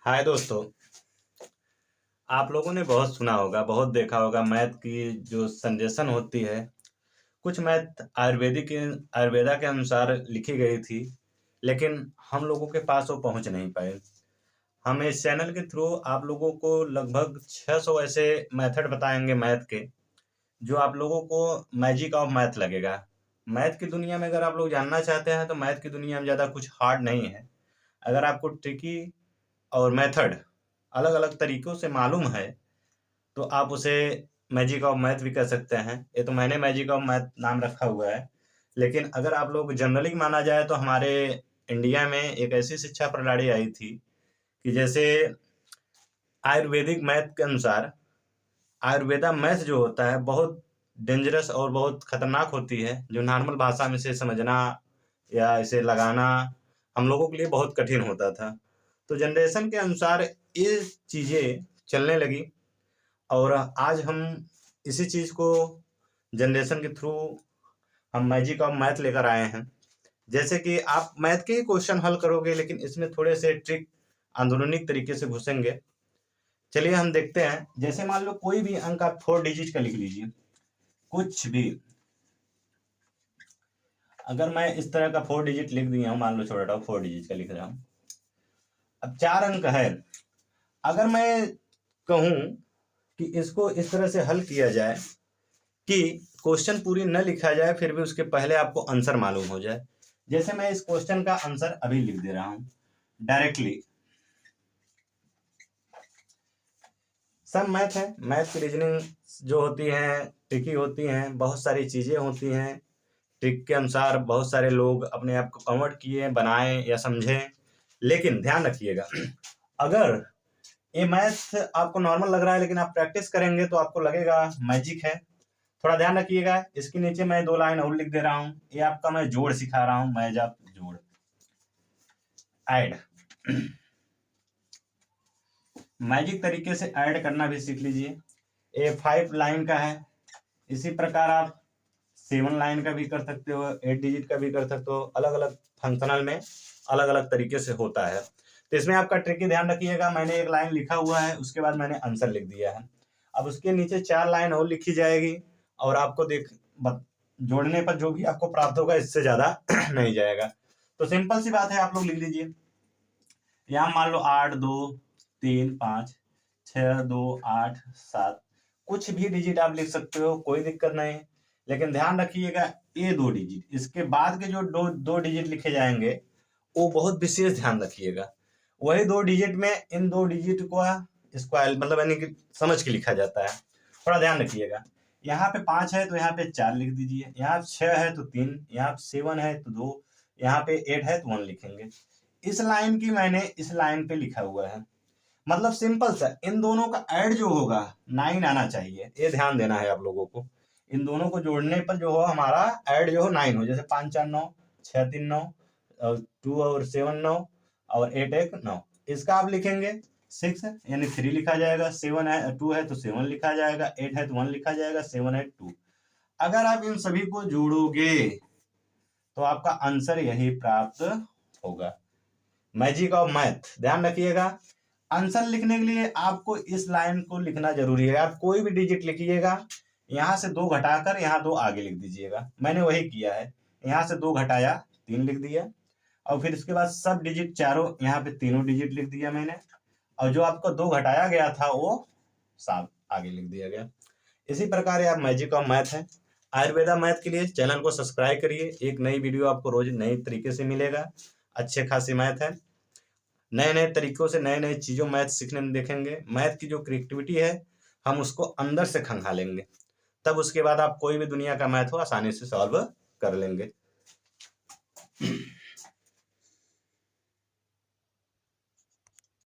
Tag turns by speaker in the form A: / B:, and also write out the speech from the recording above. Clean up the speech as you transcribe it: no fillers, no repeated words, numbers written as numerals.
A: हाय दोस्तों। आप लोगों ने बहुत सुना होगा, बहुत देखा होगा मैथ की जो संजेशन होती है। कुछ मैथ आयुर्वेदा के अनुसार लिखी गई थी, लेकिन हम लोगों के पास वो पहुंच नहीं पाए। हम इस चैनल के थ्रू आप लोगों को लगभग 600 ऐसे मेथड बताएंगे मैथ के, जो आप लोगों को मैजिक ऑफ मैथ लगेगा। मैथ की दुनिया में अगर आप लोग जानना चाहते हैं तो मैथ की दुनिया में ज़्यादा कुछ हार्ड नहीं है। अगर आपको ट्रिकी और मेथड अलग अलग तरीकों से मालूम है तो आप उसे मैजिक ऑफ मैथ भी कह सकते हैं। ये तो मैंने मैजिक ऑफ मैथ नाम रखा हुआ है, लेकिन अगर आप लोग जनरली माना जाए तो हमारे इंडिया में एक ऐसी शिक्षा प्रणाली आई थी कि जैसे आयुर्वेदिक मैथ के अनुसार आयुर्वेदा मैथ जो होता है बहुत डेंजरस और बहुत खतरनाक होती है, जो नॉर्मल भाषा में से समझना या इसे लगाना हम लोगों के लिए बहुत कठिन होता था। तो जनरेशन के अनुसार ये चीज़ें चलने लगी और आज हम इसी चीज़ को जनरेशन के थ्रू हम मैजिक ऑफ मैथ लेकर आए हैं। जैसे कि आप मैथ के ही क्वेश्चन हल करोगे, लेकिन इसमें थोड़े से ट्रिक आधुनिक तरीके से घुसेंगे। चलिए हम देखते हैं। जैसे मान लो कोई भी अंक आप 4 डिजिट का लिख लीजिए, कुछ भी। अगर मैं इस तरह का 4 डिजिट लिख दिया हूँ, मान लो छोटा 4 डिजिट का लिख रहा हूँ, अब 4 अंक है। अगर मैं कहूँ कि इसको इस तरह से हल किया जाए कि क्वेश्चन पूरी न लिखा जाए, फिर भी उसके पहले आपको आंसर मालूम हो जाए। जैसे मैं इस क्वेश्चन का आंसर अभी लिख दे रहा हूं डायरेक्टली। सब मैथ है, मैथ की रीजनिंग जो होती है ट्रिकी होती हैं, बहुत सारी चीजें होती हैं। ट्रिक के अनुसार बहुत सारे लोग अपने आप को कन्वर्ट किए, बनाए या समझे। लेकिन ध्यान रखिएगा, अगर ये मैथ आपको नॉर्मल लग रहा है लेकिन आप प्रैक्टिस करेंगे तो आपको लगेगा मैजिक है। थोड़ा ध्यान रखिएगा। इसके नीचे मैं 2 लाइन और लिख दे रहा हूं, ये आपका मैं जोड़ सिखा रहा हूं। मैं जब जोड़ ऐड मैजिक तरीके से ऐड करना भी सीख लीजिए। ये 5 लाइन का है, इसी प्रकार आप 7 लाइन का भी कर सकते हो, 8 डिजिट का भी कर सकते हो। अलग अलग फंक्शनल में अलग अलग तरीके से होता है। तो इसमें आपका ट्रिक ध्यान रखिएगा। मैंने 1 लाइन लिखा हुआ है, उसके बाद मैंने आंसर लिख दिया है। अब उसके नीचे 4 लाइन और लिखी जाएगी और आपको जोड़ने पर जो भी आपको प्राप्त होगा इससे ज्यादा नहीं जाएगा। तो सिंपल सी बात है, आप लोग लिख लीजिए। यहाँ मान लो 8 2 3 5 6 2 8 7, कुछ भी डिजिट आप लिख सकते हो, कोई दिक्कत नहीं। लेकिन ध्यान रखिएगा, ये 2 डिजिट, इसके बाद के जो दो डिजिट लिखे जाएंगे वो बहुत विशेष ध्यान रखिएगा। वही 2 डिजिट में इन 2 डिजिट को स्क्वायर मतलब यानी कि समझ के लिखा जाता है। थोड़ा ध्यान रखिएगा। यहाँ पे 5 है तो यहाँ पे 4 लिख दीजिए, यहाँ 6 है तो 3, यहाँ 7 है तो 2, यहाँ पे 8 है तो 1 लिखेंगे। इस लाइन की मैंने इस लाइन पे लिखा हुआ है। मतलब सिंपल सा, इन दोनों का ऐड जो होगा 9 आना चाहिए, ये ध्यान देना है आप लोगों को। इन दोनों को जोड़ने पर जो हो हमारा ऐड जो हो 9 हो। जैसे 5 4 9, 6 3 9, और 2 और 7 9, और 8 1 9। इसका आप लिखेंगे 6 यानी 3 लिखा जाएगा, 7 है 2 है तो 7 लिखा जाएगा, 8 है तो 1 लिखा जाएगा, 7 8 2। अगर आप इन सभी को जोड़ोगे तो आपका आंसर यही प्राप्त होगा। मैजिक ऑफ मैथ ध्यान रखिएगा। आंसर लिखने के लिए आपको इस लाइन को लिखना जरूरी है। आप कोई भी डिजिट लिखिएगा, यहाँ से 2 घटाकर यहाँ 2 आगे लिख दीजिएगा। मैंने वही किया है, यहाँ से 2 घटाया 3 लिख दिया, और फिर इसके बाद सब डिजिट चारों यहाँ पे तीनों डिजिट लिख दिया मैंने, और जो आपको 2 घटाया गया था वो 7 आगे लिख दिया गया। इसी प्रकार आप मैजिक ऑफ मैथ है। आयुर्वेदा मैथ के लिए चैनल को सब्सक्राइब करिए, एक नई वीडियो आपको रोज नई तरीके से मिलेगा। अच्छे खासी मैथ है, नए नए तरीकों से नए नए चीज़ों मैथ सीखने में देखेंगे। मैथ की जो क्रिएटिविटी है हम उसको अंदर से खंगालेंगे, तब उसके बाद आप कोई भी दुनिया का मैथ हो आसानी से सॉल्व कर लेंगे।